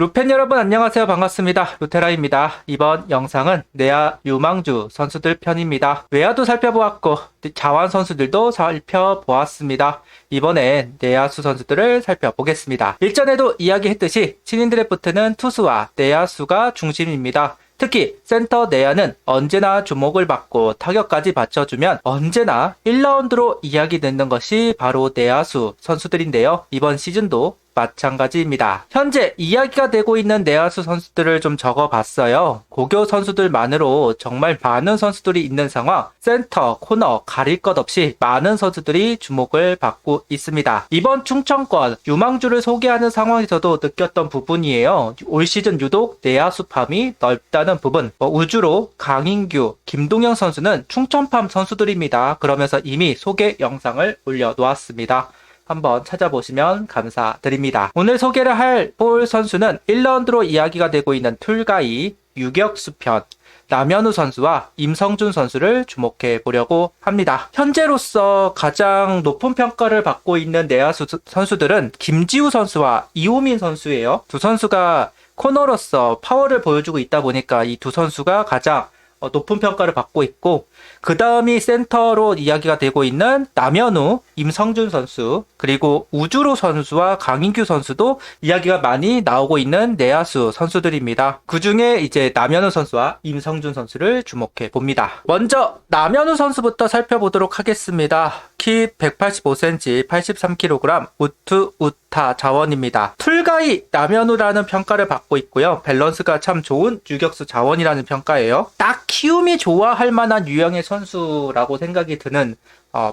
루팬 여러분 안녕하세요. 반갑습니다. 루테라입니다. 이번 영상은 내야 유망주 선수들 편입니다. 외야도 살펴보았고 자완 선수들도 살펴보았습니다. 이번엔 내야수 선수들을 살펴보겠습니다. 일전에도 이야기했듯이 신인 드래프트는 투수와 내야수가 중심입니다. 특히 센터 내야는 언제나 주목을 받고 타격까지 받쳐주면 언제나 1라운드로 이야기 듣는 것이 바로 내야수 선수들인데요. 이번 시즌도 마찬가지입니다. 현재 이야기가 되고 있는 내야수 선수들을 좀 적어봤어요. 고교 선수들만으로 정말 많은 선수들이 있는 상황, 센터, 코너 가릴 것 없이 많은 선수들이 주목을 받고 있습니다. 이번 충청권 유망주를 소개하는 상황에서도 느꼈던 부분이에요. 올 시즌 유독 내야수팜이 넓다는 부분. 우주로 강인규, 김동영 선수는 충청팜 선수들입니다. 그러면서 이미 소개 영상을 올려놓았습니다. 한번 찾아보시면 감사드립니다. 오늘 소개를 할 볼 선수는 1라운드로 이야기가 되고 있는 툴가이 유격수 편 남현우 선수와 임성준 선수를 주목해 보려고 합니다. 현재로서 가장 높은 평가를 받고 있는 내야수 선수들은 김지우 선수와 이호민 선수예요. 두 선수가 코너로서 파워를 보여주고 있다 보니까 이 두 선수가 가장 높은 평가를 받고 있고, 그 다음이 센터로 이야기가 되고 있는 남현우, 임성준 선수, 그리고 우주로 선수와 강인규 선수도 이야기가 많이 나오고 있는 내야수 선수들입니다. 그 중에 이제 남현우 선수와 임성준 선수를 주목해 봅니다. 먼저 남현우 선수부터 살펴보도록 하겠습니다. 키 185cm, 83kg, 우투 우타 자원입니다. 툴가이 남현우라는 평가를 받고 있고요. 밸런스가 참 좋은 유격수 자원이라는 평가예요. 딱 키움이 좋아할 만한 유형의 선수라고 생각이 드는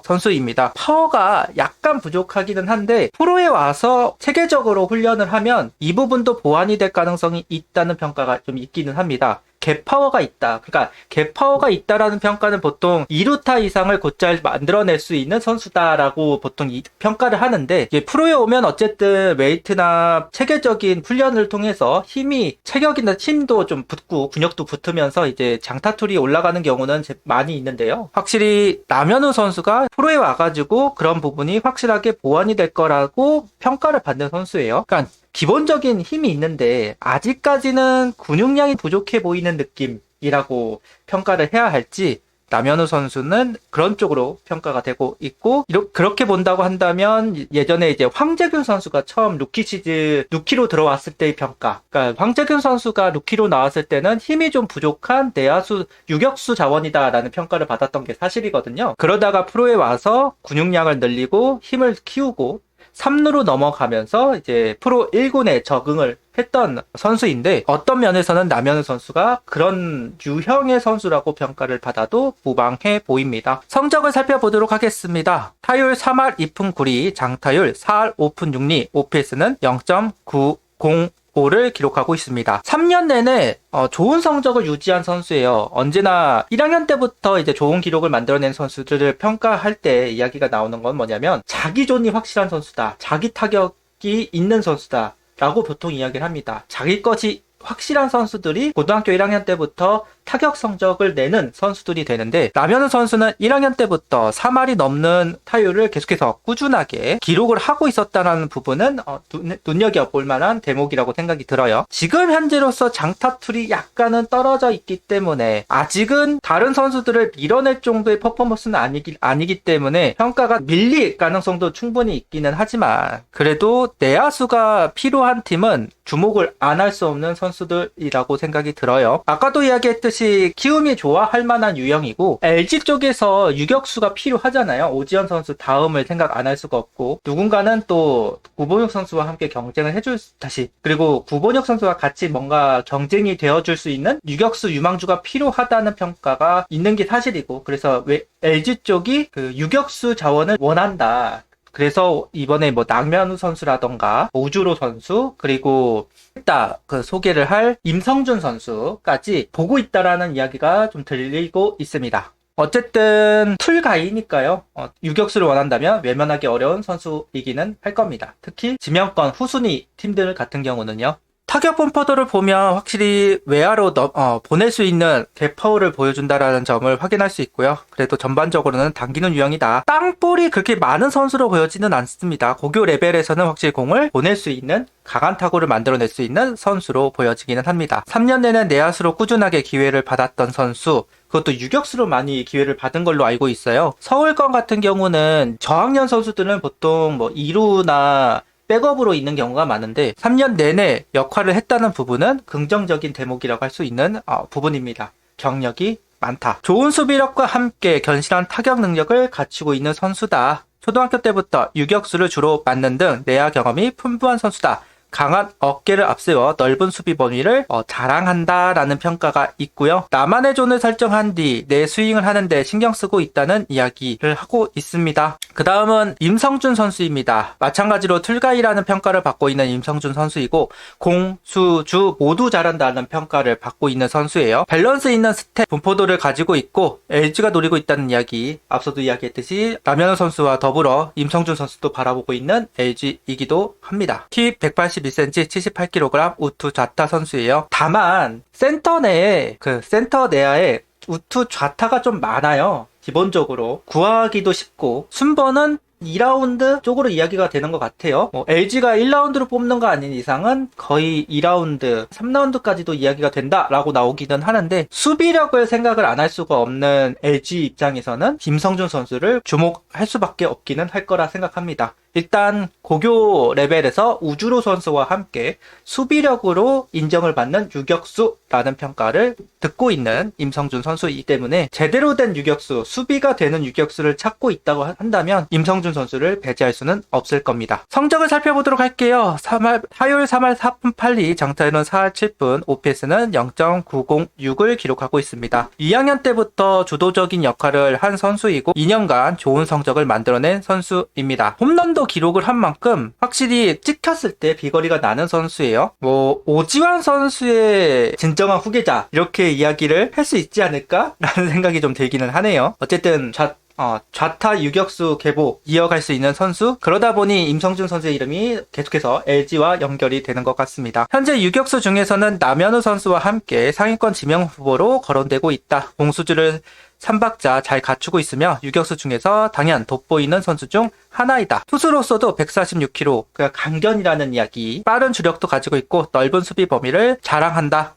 선수입니다. 파워가 약간 부족하기는 한데 프로에 와서 체계적으로 훈련을 하면 이 부분도 보완이 될 가능성이 있다는 평가가 좀 있기는 합니다. 갭파워가 있다. 그러니까 갭파워가 있다라는 평가는 보통 2루타 이상을 곧잘 만들어낼 수 있는 선수다라고 보통 평가를 하는데, 이제 프로에 오면 어쨌든 웨이트나 체계적인 훈련을 통해서 체격이나 힘도 좀 붙고 근육도 붙으면서 이제 장타툴이 올라가는 경우는 많이 있는데요. 확실히 남현우 선수가 프로에 와가지고 그런 부분이 확실하게 보완이 될 거라고 평가를 받는 선수예요. 그러니까 기본적인 힘이 있는데 아직까지는 근육량이 부족해 보이는 느낌이라고 평가를 해야 할지, 남현우 선수는 그런 쪽으로 평가가 되고 있고, 그렇게 본다고 한다면 예전에 이제 황재균 선수가 처음 루키로 들어왔을 때의 평가, 그러니까 황재균 선수가 루키로 나왔을 때는 힘이 좀 부족한 내야수 유격수 자원이다라는 평가를 받았던 게 사실이거든요. 그러다가 프로에 와서 근육량을 늘리고 힘을 키우고 3루로 넘어가면서 이제 프로 1군에 적응을 했던 선수인데, 어떤 면에서는 남현우 선수가 그런 유형의 선수라고 평가를 받아도 무방해 보입니다. 성적을 살펴보도록 하겠습니다. 타율 3할 2푼 9리, 장타율 4할 5푼 6리, OPS는 0.905를 기록하고 있습니다. 3년 내내 좋은 성적을 유지한 선수예요. 언제나 1학년 때부터 이제 좋은 기록을 만들어낸 선수들을 평가할 때 이야기가 나오는 건 뭐냐면, 자기 존이 확실한 선수다, 자기 타격이 있는 선수다 라고 보통 이야기를 합니다. 자기 것이 확실한 선수들이 고등학교 1학년 때부터 타격 성적을 내는 선수들이 되는데, 남현우 선수는 1학년 때부터 3할이 넘는 타율을 계속해서 꾸준하게 기록을 하고 있었다는 부분은 눈여겨볼 만한 대목이라고 생각이 들어요. 지금 현재로서 장타툴이 약간은 떨어져 있기 때문에 아직은 다른 선수들을 밀어낼 정도의 퍼포먼스는 아니기 때문에 평가가 밀릴 가능성도 충분히 있기는 하지만, 그래도 내야수가 필요한 팀은 주목을 안 할 수 없는 선수들이라고 생각이 들어요. 아까도 이야기했듯이 키움이 좋아할 만한 유형이고, LG 쪽에서 유격수가 필요하잖아요. 오지현 선수 다음을 생각 안 할 수가 없고, 누군가는 또 구본혁 선수와 함께 경쟁을 그리고 구본혁 선수와 같이 뭔가 경쟁이 되어줄 수 있는 유격수 유망주가 필요하다는 평가가 있는 게 사실이고, 그래서 LG 쪽이 그 유격수 자원을 원한다. 그래서 이번에 남현우 선수라던가 우주로 선수, 그리고 이따 소개를 할 임성준 선수까지 보고 있다라는 이야기가 좀 들리고 있습니다. 어쨌든 툴가이니까요. 유격수를 원한다면 외면하기 어려운 선수이기는 할 겁니다. 특히 지명권 후순위 팀들 같은 경우는요. 타격 분포도를 보면 확실히 외야로 보낼 수 있는 갭파워를 보여준다라는 점을 확인할 수 있고요. 그래도 전반적으로는 당기는 유형이다. 땅볼이 그렇게 많은 선수로 보여지는 않습니다. 고교 레벨에서는 확실히 공을 보낼 수 있는 강한 타구를 만들어낼 수 있는 선수로 보여지기는 합니다. 3년 내내 내야수로 꾸준하게 기회를 받았던 선수, 그것도 유격수로 많이 기회를 받은 걸로 알고 있어요. 서울권 같은 경우는 저학년 선수들은 보통 뭐 2루나 백업으로 있는 경우가 많은데 3년 내내 역할을 했다는 부분은 긍정적인 대목이라고 할 수 있는 부분입니다. 경력이 많다. 좋은 수비력과 함께 견실한 타격 능력을 갖추고 있는 선수다. 초등학교 때부터 유격수를 주로 맡는 등 내야 경험이 풍부한 선수다. 강한 어깨를 앞세워 넓은 수비 범위를 자랑한다라는 평가가 있고요. 나만의 존을 설정한 뒤 내 스윙을 하는데 신경 쓰고 있다는 이야기를 하고 있습니다. 그 다음은 임성준 선수입니다. 마찬가지로 툴가이라는 평가를 받고 있는 임성준 선수이고 공, 수, 주 모두 잘한다는 평가를 받고 있는 선수예요. 밸런스 있는 스텝, 분포도를 가지고 있고 LG가 노리고 있다는 이야기, 앞서도 이야기했듯이 남현우 선수와 더불어 임성준 선수도 바라보고 있는 LG이기도 합니다. 키 182cm, 78kg 우투 좌타 선수예요. 다만 센터 내에 센터 내야에 우투 좌타가 좀 많아요. 기본적으로 구하기도 쉽고 순번은 2라운드 쪽으로 이야기가 되는 것 같아요. LG가 1라운드로 뽑는 거 아닌 이상은 거의 2라운드, 3라운드까지도 이야기가 된다라고 나오기는 하는데 수비력을 생각을 안 할 수가 없는 LG 입장에서는 김성준 선수를 주목할 수밖에 없기는 할 거라 생각합니다. 일단 고교 레벨에서 우주로 선수와 함께 수비력으로 인정을 받는 유격수라는 평가를 듣고 있는 임성준 선수이기 때문에 제대로 된 유격수, 수비가 되는 유격수를 찾고 있다고 한다면 임성준 선수를 배제할 수는 없을 겁니다. 성적을 살펴보도록 할게요. 타율 3할 4푼 8리, 장타율은 4할 7푼, OPS는 0.906을 기록하고 있습니다. 2학년 때부터 주도적인 역할을 한 선수이고 2년간 좋은 성적을 만들어낸 선수입니다. 홈런도 기록을 한 만큼 확실히 찍혔을 때 비거리가 나는 선수예요. 오지환 선수의 진정한 후계자 이렇게 이야기를 할 수 있지 않을까라는 생각이 좀 들기는 하네요. 어쨌든 좌타 유격수 계보 이어갈 수 있는 선수, 그러다 보니 임성준 선수의 이름이 계속해서 LG와 연결이 되는 것 같습니다. 현재 유격수 중에서는 남현우 선수와 함께 상위권 지명 후보로 거론되고 있다. 공수주를 3박자 잘 갖추고 있으며 유격수 중에서 당연 돋보이는 선수 중 하나이다. 투수로서도 146kg, 강견이라는 이야기, 빠른 주력도 가지고 있고 넓은 수비 범위를 자랑한다.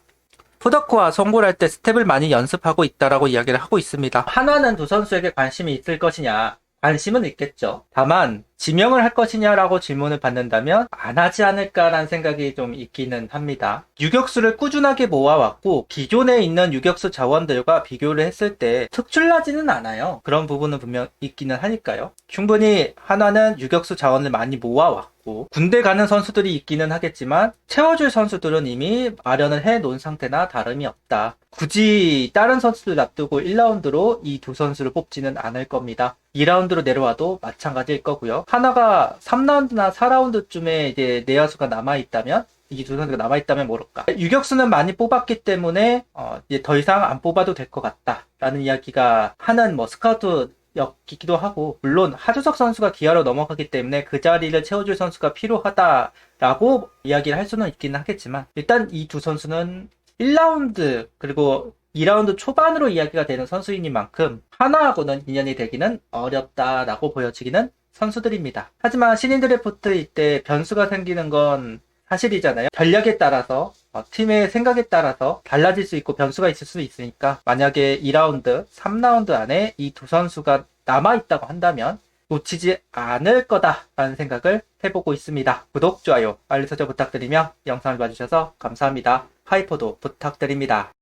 푸더크와 송구를 할 때 스텝을 많이 연습하고 있다라고 이야기를 하고 있습니다. 하나는 두 선수에게 관심이 있을 것이냐? 관심은 있겠죠. 다만 지명을 할 것이냐라고 질문을 받는다면 안 하지 않을까라는 생각이 좀 있기는 합니다. 유격수를 꾸준하게 모아왔고 기존에 있는 유격수 자원들과 비교를 했을 때 특출나지는 않아요. 그런 부분은 분명 있기는 하니까요. 충분히 한화는 유격수 자원을 많이 모아왔고 군대 가는 선수들이 있기는 하겠지만 채워줄 선수들은 이미 마련을 해놓은 상태나 다름이 없다. 굳이 다른 선수들 놔두고 1라운드로 이 두 선수를 뽑지는 않을 겁니다. 2라운드로 내려와도 마찬가지일 거고요. 하나가 3라운드나 4라운드쯤에 이제 내야수가 남아있다면, 이 두 선수가 남아있다면 모를까. 유격수는 많이 뽑았기 때문에 이제 더 이상 안 뽑아도 될 것 같다 라는 이야기가 하는 스카우트 였기도 하고, 물론 하주석 선수가 기아로 넘어가기 때문에 그 자리를 채워줄 선수가 필요하다라고 이야기를 할 수는 있기는 하겠지만, 일단 이 두 선수는 1라운드 그리고 2라운드 초반으로 이야기가 되는 선수이니만큼 하나하고는 인연이 되기는 어렵다라고 보여지기는 선수들입니다. 하지만 신인 드래프트일 때 변수가 생기는 건 사실이잖아요. 전략에 따라서 팀의 생각에 따라서 달라질 수 있고 변수가 있을 수 있으니까 만약에 2라운드, 3라운드 안에 이 두 선수가 남아있다고 한다면 놓치지 않을 거다라는 생각을 해보고 있습니다. 구독, 좋아요, 알림 설정 부탁드리며 영상을 봐주셔서 감사합니다. 하이퍼도 부탁드립니다.